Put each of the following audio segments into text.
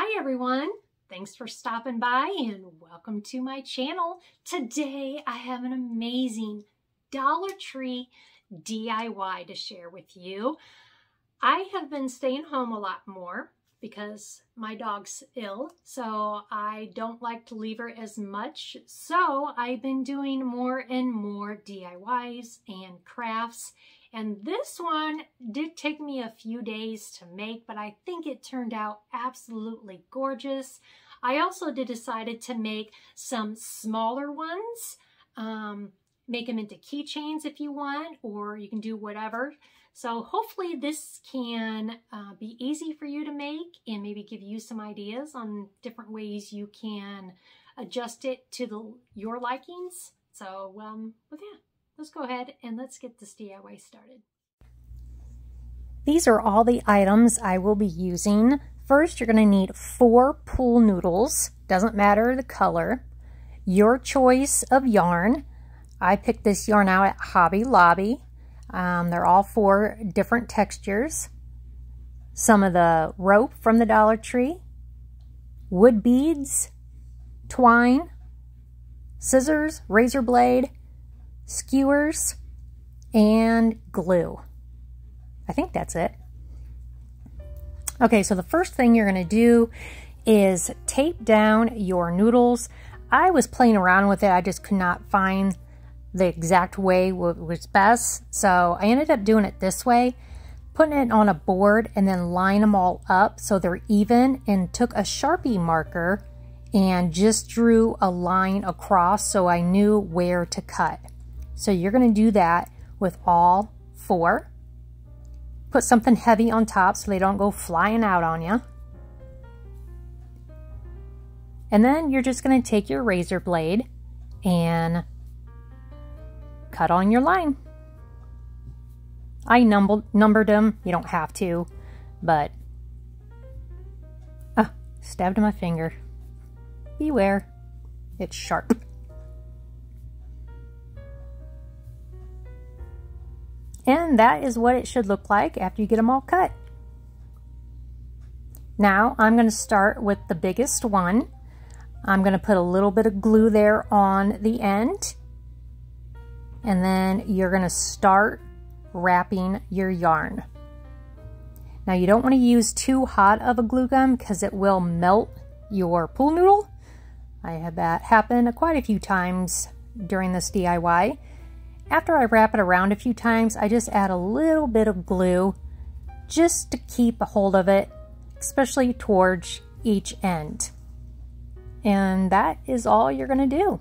Hi everyone, thanks for stopping by and welcome to my channel. Today I have an amazing Dollar Tree DIY to share with you. I have been staying home a lot more because my dog's ill, so I don't like to leave her as much. So I've been doing more and more DIYs and crafts. And this one did take me a few days to make, but I think it turned out absolutely gorgeous. I also decided to make some smaller ones, make them into keychains if you want, or you can do whatever. So hopefully this can be easy for you to make and maybe give you some ideas on different ways you can adjust it to your likings. So with that, let's go ahead and let's get this DIY started. These are all the items I will be using. First, you're going to need 4 pool noodles. Doesn't matter the color. Your choice of yarn. I picked this yarn out at Hobby Lobby. They're all 4 different textures. Some of the rope from the Dollar Tree. Wood beads. Twine. Scissors. Razor blade. Skewers, and glue. I think that's it. Okay, so the first thing you're going to do is tape down your noodles. I was playing around with it. I just could not find the exact way what was best. So I ended up doing it this way, putting it on a board and then line them all up so they're even, and took a Sharpie marker and just drew a line across so I knew where to cut. So you're going to do that with all 4. Put something heavy on top so they don't go flying out on you. And then you're just going to take your razor blade and cut on your line. I numbered them. You don't have to, but stabbed my finger. Beware, it's sharp. And that is what it should look like after you get them all cut. Now I'm going to start with the biggest one. I'm going to put a little bit of glue there on the end. And then you're going to start wrapping your yarn. Now you don't want to use too hot of a glue gun because it will melt your pool noodle. I had that happen quite a few times during this DIY. After I wrap it around a few times, I just add a little bit of glue just to keep a hold of it, especially towards each end. And that is all you're going to do.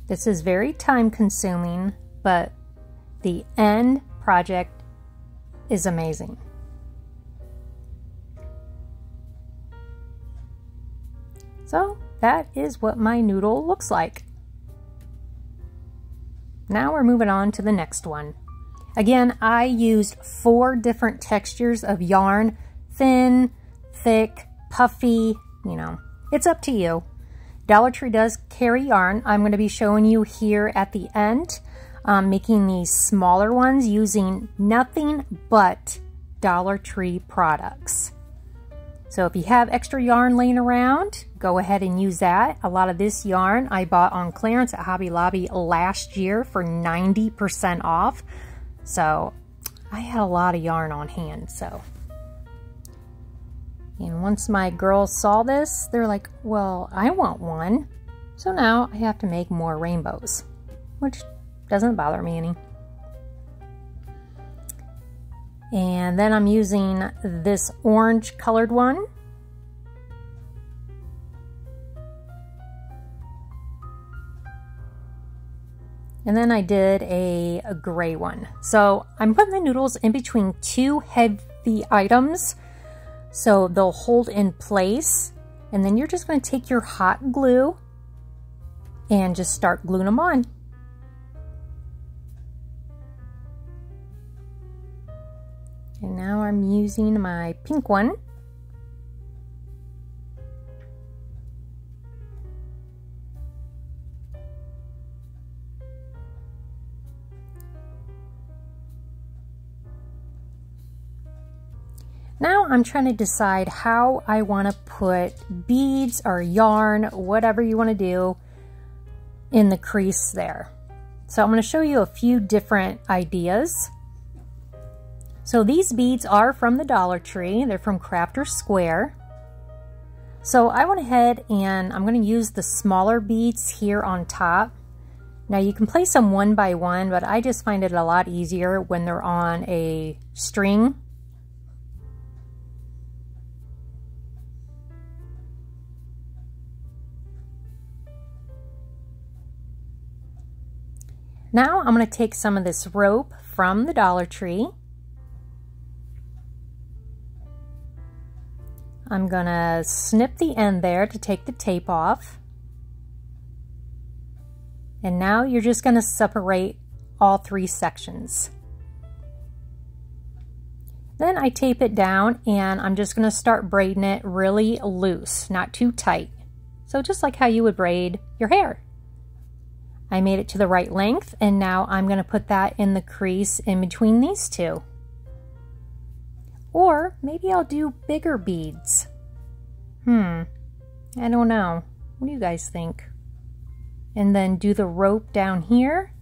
This is very time consuming, but the end project is amazing. So that is what my noodle looks like. Now we're moving on to the next one. Again, I used 4 different textures of yarn. Thin, thick, puffy, you know, it's up to you. Dollar Tree does carry yarn. I'm going to be showing you here at the end, making these smaller ones using nothing but Dollar Tree products. So if you have extra yarn laying around, go ahead and use that. A lot of this yarn I bought on clearance at Hobby Lobby last year for 90% off. So I had a lot of yarn on hand. And once my girls saw this, they're like, well, I want one. So now I have to make more rainbows, which doesn't bother me any. And then I'm using this orange colored one. And then I did a gray one. So I'm putting the noodles in between 2 heavy items so they'll hold in place. And then you're just going to take your hot glue and just start gluing them on. And now I'm using my pink one. Now I'm trying to decide how I want to put beads or yarn, whatever you want to do, in the crease there. So I'm going to show you a few different ideas. So these beads are from the Dollar Tree. They're from Crafter Square. So I went ahead and I'm going to use the smaller beads here on top. Now you can place them one by one, but I just find it a lot easier when they're on a string. Now I'm going to take some of this rope from the Dollar Tree. I'm going to snip the end there to take the tape off. And now you're just going to separate all three sections. Then I tape it down and I'm just going to start braiding it really loose, not too tight. So just like how you would braid your hair. I made it to the right length and now I'm going to put that in the crease in between these two. Or maybe I'll do bigger beads. I don't know. What do you guys think? And then do the rope down here.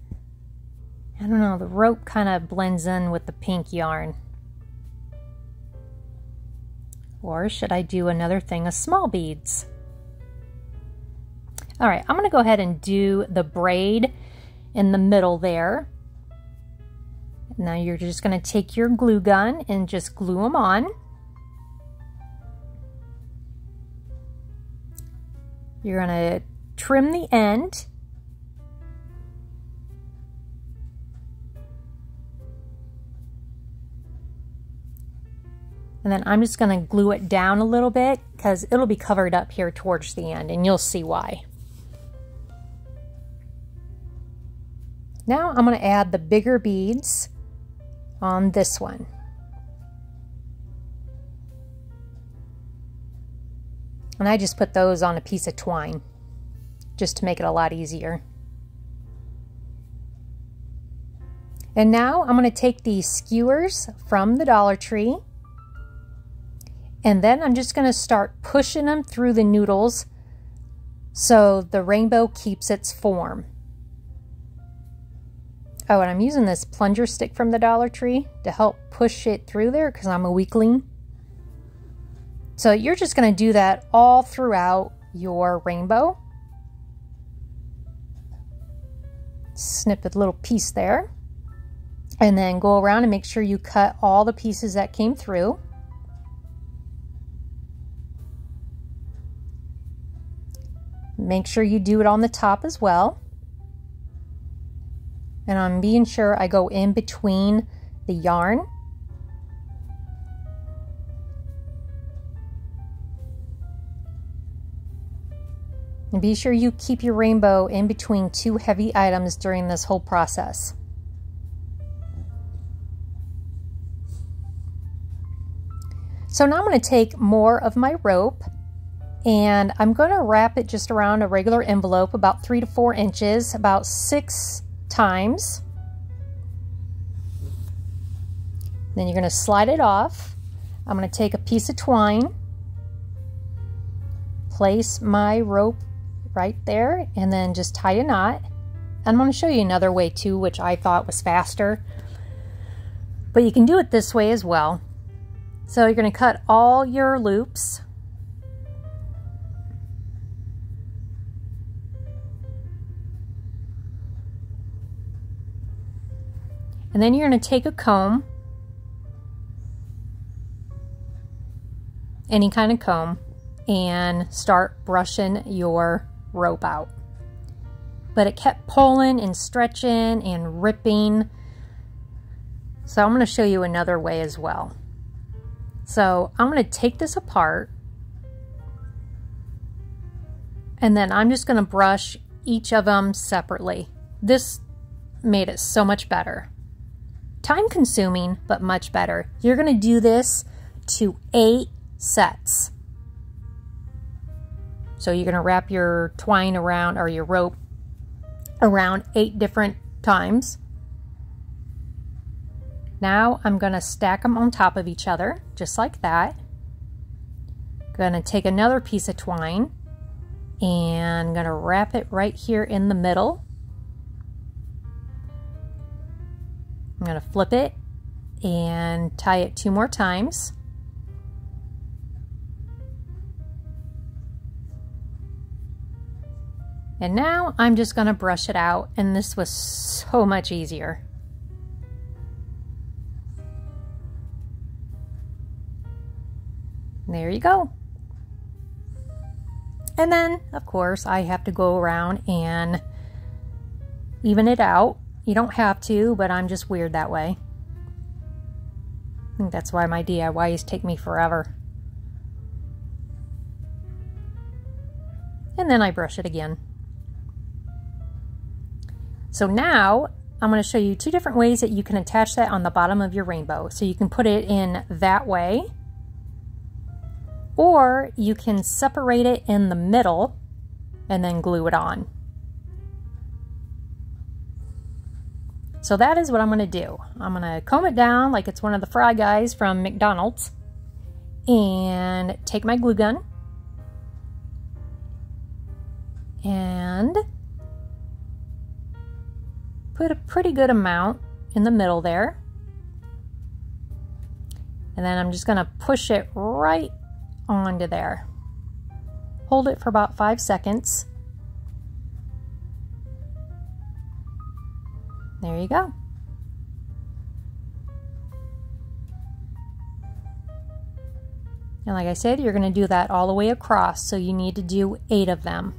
I don't know, the rope kind of blends in with the pink yarn. Or should I do another thing of small beads? All right, I'm going to go ahead and do the braid in the middle there. Now you're just going to take your glue gun and just glue them on. You're going to trim the end. And then I'm just going to glue it down a little bit because it'll be covered up here towards the end and you'll see why. Now I'm going to add the bigger beads on this one. And I just put those on a piece of twine just to make it a lot easier. And now I'm going to take these skewers from the Dollar Tree and then I'm just going to start pushing them through the noodles so the rainbow keeps its form. Oh, and I'm using this plunger stick from the Dollar Tree to help push it through there because I'm a weakling. So you're just going to do that all throughout your rainbow. Snip a little piece there. And then go around and make sure you cut all the pieces that came through. Make sure you do it on the top as well. And I'm being sure I go in between the yarn. And be sure you keep your rainbow in between two heavy items during this whole process. So now I'm going to take more of my rope and I'm going to wrap it just around a regular envelope about 3 to 4 inches, about 6 times. Then you're going to slide it off. I'm going to take a piece of twine, place my rope right there, and then just tie a knot. I'm going to show you another way too, which I thought was faster, but you can do it this way as well. So you're going to cut all your loops. And then you're going to take a comb, any kind of comb, and start brushing your rope out. But it kept pulling and stretching and ripping. So I'm going to show you another way as well. So I'm going to take this apart and then I'm just going to brush each of them separately. This made it so much better. Time consuming, but much better. You're going to do this to 8 sets. So you're going to wrap your twine around, or your rope around 8 different times. Now I'm going to stack them on top of each other, just like that. Going to take another piece of twine and I'm going to wrap it right here in the middle. I'm going to flip it and tie it 2 more times. And now I'm just going to brush it out, and this was so much easier. There you go. And then, of course, I have to go around and even it out. You don't have to, but I'm just weird that way. I think that's why my DIYs take me forever. And then I brush it again. So now I'm going to show you 2 different ways that you can attach that on the bottom of your rainbow. So you can put it in that way, or you can separate it in the middle and then glue it on. So that is what I'm going to do. I'm going to comb it down like it's one of the Fry Guys from McDonald's and take my glue gun and put a pretty good amount in the middle there. And then I'm just going to push it right onto there. Hold it for about 5 seconds. There you go. And like I said, you're going to do that all the way across, so you need to do 8 of them.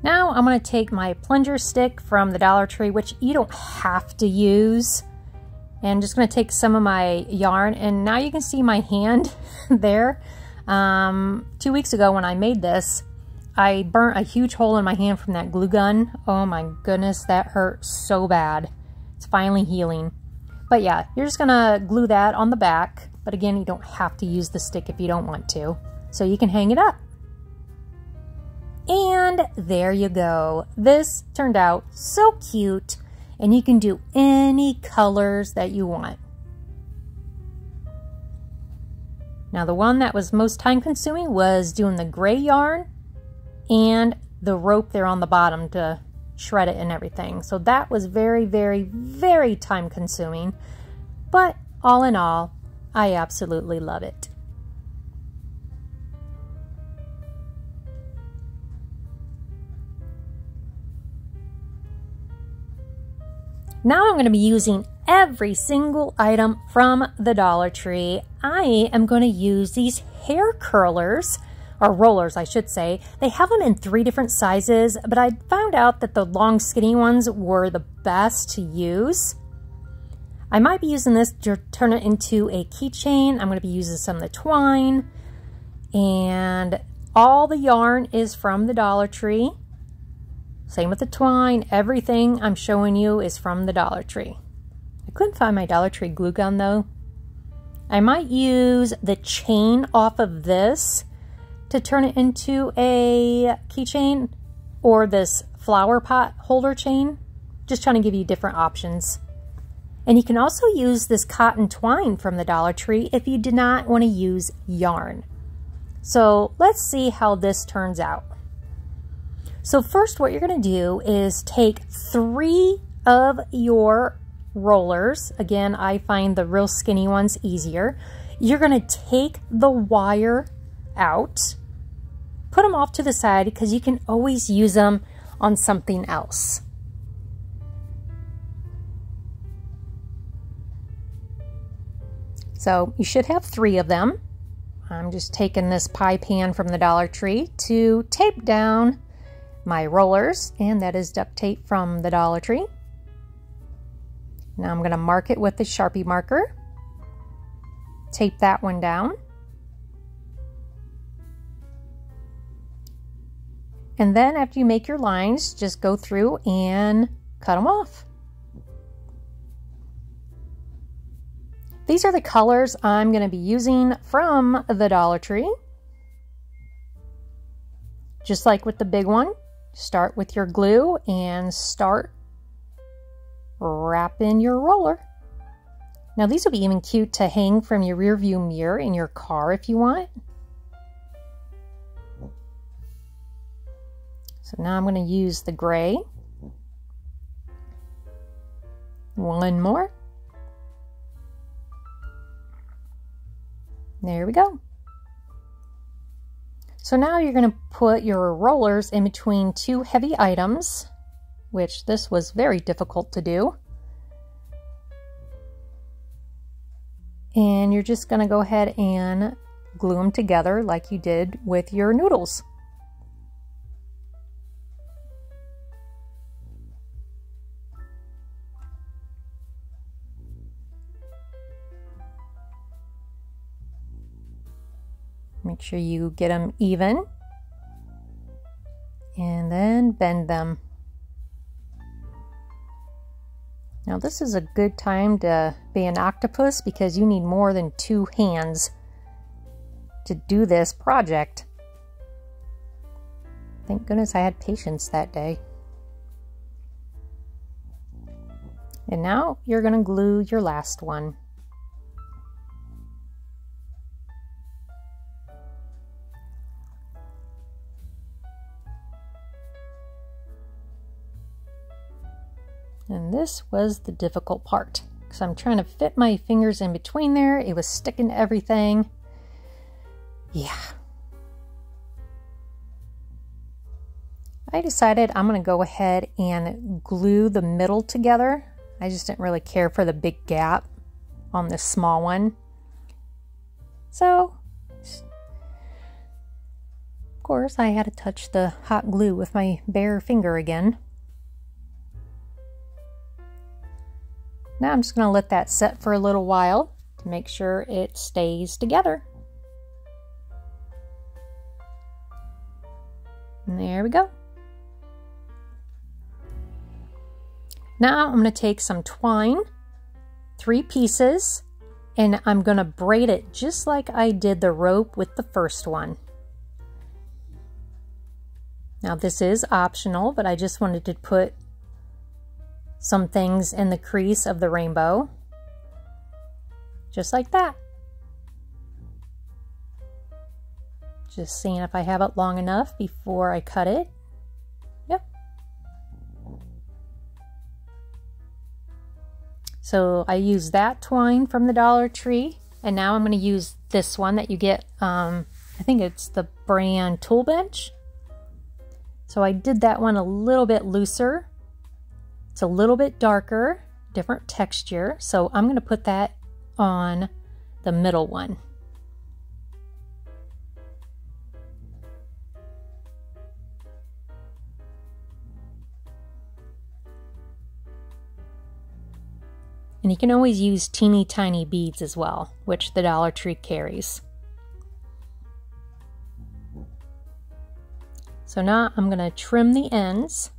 Now I'm going to take my plunger stick from the Dollar Tree, which you don't have to use, and just going to take some of my yarn, and now you can see my hand there. 2 weeks ago when I made this, I burnt a huge hole in my hand from that glue gun. Oh my goodness, that hurt so bad. It's finally healing. But yeah, you're just going to glue that on the back, but again, you don't have to use the stick if you don't want to. So you can hang it up. And there you go. This turned out so cute, and you can do any colors that you want. Now the one that was most time consuming was doing the gray yarn and the rope there on the bottom to shred it and everything. So that was very, very, very time consuming, but all in all, I absolutely love it. Now I'm going to be using every single item from the Dollar Tree. I am going to use these hair curlers, or rollers I should say. They have them in 3 different sizes, but I found out that the long skinny ones were the best to use. I might be using this to turn it into a keychain. I'm going to be using some of the twine, and all the yarn is from the Dollar Tree. Same with the twine. Everything I'm showing you is from the Dollar Tree. I couldn't find my Dollar Tree glue gun though. I might use the chain off of this to turn it into a keychain, or this flower pot holder chain. Just trying to give you different options. And you can also use this cotton twine from the Dollar Tree if you did not want to use yarn. So let's see how this turns out. So first what you're going to do is take 3 of your rollers. Again, I find the real skinny ones easier. You're going to take the wire out, put them off to the side because you can always use them on something else. So you should have 3 of them. I'm just taking this pie pan from the Dollar Tree to tape down my rollers, and that is duct tape from the Dollar Tree. Now I'm going to mark it with the Sharpie marker. Tape that one down. And then after you make your lines, just go through and cut them off. These are the colors I'm going to be using from the Dollar Tree. Just like with the big one, start with your glue and start wrapping your roller. Now these will be even cute to hang from your rear view mirror in your car if you want. So now I'm going to use the gray. One more. There we go. So now you're going to put your rollers in between two heavy items, which this was very difficult to do. And you're just going to go ahead and glue them together like you did with your noodles. Make sure you get them even and then bend them. Now this is a good time to be an octopus because you need more than 2 hands to do this project. Thank goodness I had patience that day. And now you're going to glue your last one. And this was the difficult part because I'm trying to fit my fingers in between there. It was sticking to everything. Yeah. I decided I'm going to go ahead and glue the middle together. I just didn't really care for the big gap on this small one. So, of course, I had to touch the hot glue with my bare finger again. Now I'm just going to let that set for a little while to make sure it stays together. And there we go. Now I'm going to take some twine, 3 pieces, and I'm going to braid it just like I did the rope with the first one. Now this is optional, but I just wanted to put some things in the crease of the rainbow, just like that. Just seeing if I have it long enough before I cut it. Yep. So I use that twine from the Dollar Tree, and now I'm going to use this one that you get, I think it's the brand Tool Bench. So I did that one a little bit looser. It's a little bit darker, different texture, so I'm going to put that on the middle one. And you can always use teeny tiny beads as well, which the Dollar Tree carries. So now I'm going to trim the ends.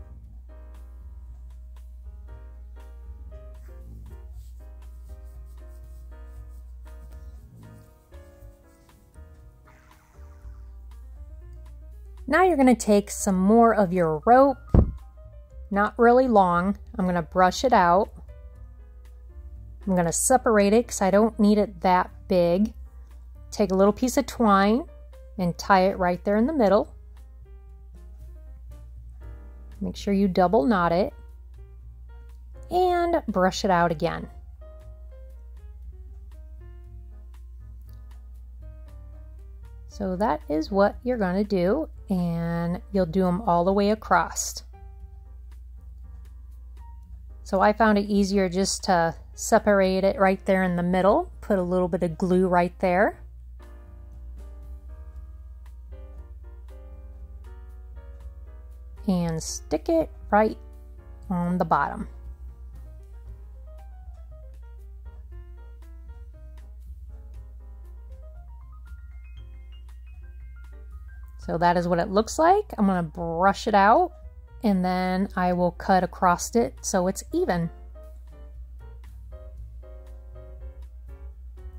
Now you're going to take some more of your rope, not really long. I'm going to brush it out. I'm going to separate it because I don't need it that big. Take a little piece of twine and tie it right there in the middle. Make sure you double knot it and brush it out again. So that is what you're going to do, and you'll do them all the way across. So I found it easier just to separate it right there in the middle, put a little bit of glue right there. And stick it right on the bottom. So that is what it looks like. I'm going to brush it out and then I will cut across it so it's even.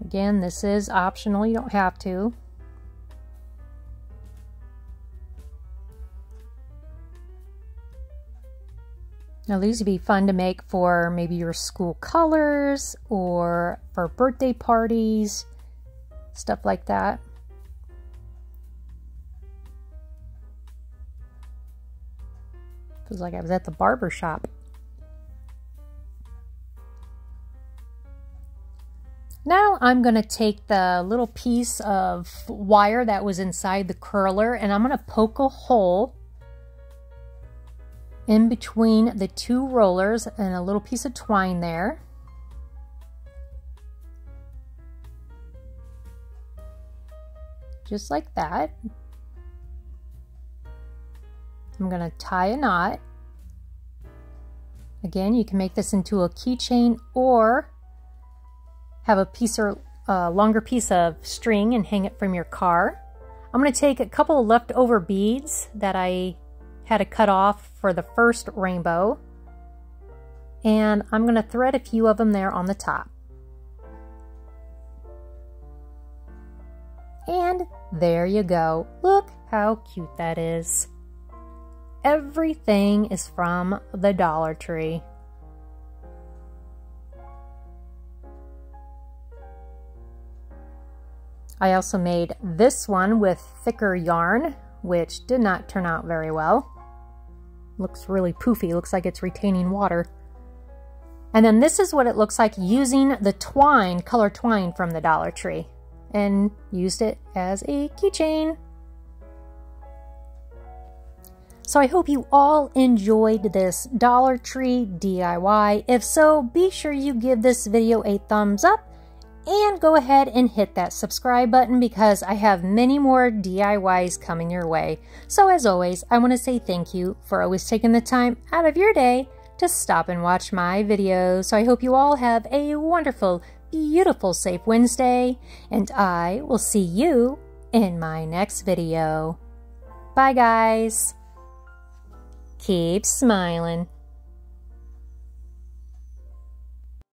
Again, this is optional, you don't have to. Now these would be fun to make for maybe your school colors or for birthday parties, stuff like that. Feels like I was at the barber shop. Now I'm going to take the little piece of wire that was inside the curler and I'm going to poke a hole in between the two rollers and a little piece of twine there. Just like that. I'm going to tie a knot. Again, you can make this into a keychain or have a piece or longer piece of string and hang it from your car. I'm going to take a couple of leftover beads that I had to cut off for the first rainbow, and I'm going to thread a few of them there on the top. And there you go. Look how cute that is. Everything is from the Dollar Tree. I also made this one with thicker yarn, which did not turn out very well. Looks really poofy, looks like it's retaining water. And then this is what it looks like using the twine, color twine from the Dollar Tree, and used it as a keychain. So I hope you all enjoyed this Dollar Tree DIY. If so, be sure you give this video a thumbs up and go ahead and hit that subscribe button because I have many more DIYs coming your way. So as always, I want to say thank you for always taking the time out of your day to stop and watch my videos. So I hope you all have a wonderful, beautiful, safe Wednesday, and I will see you in my next video. Bye guys. Keep smiling.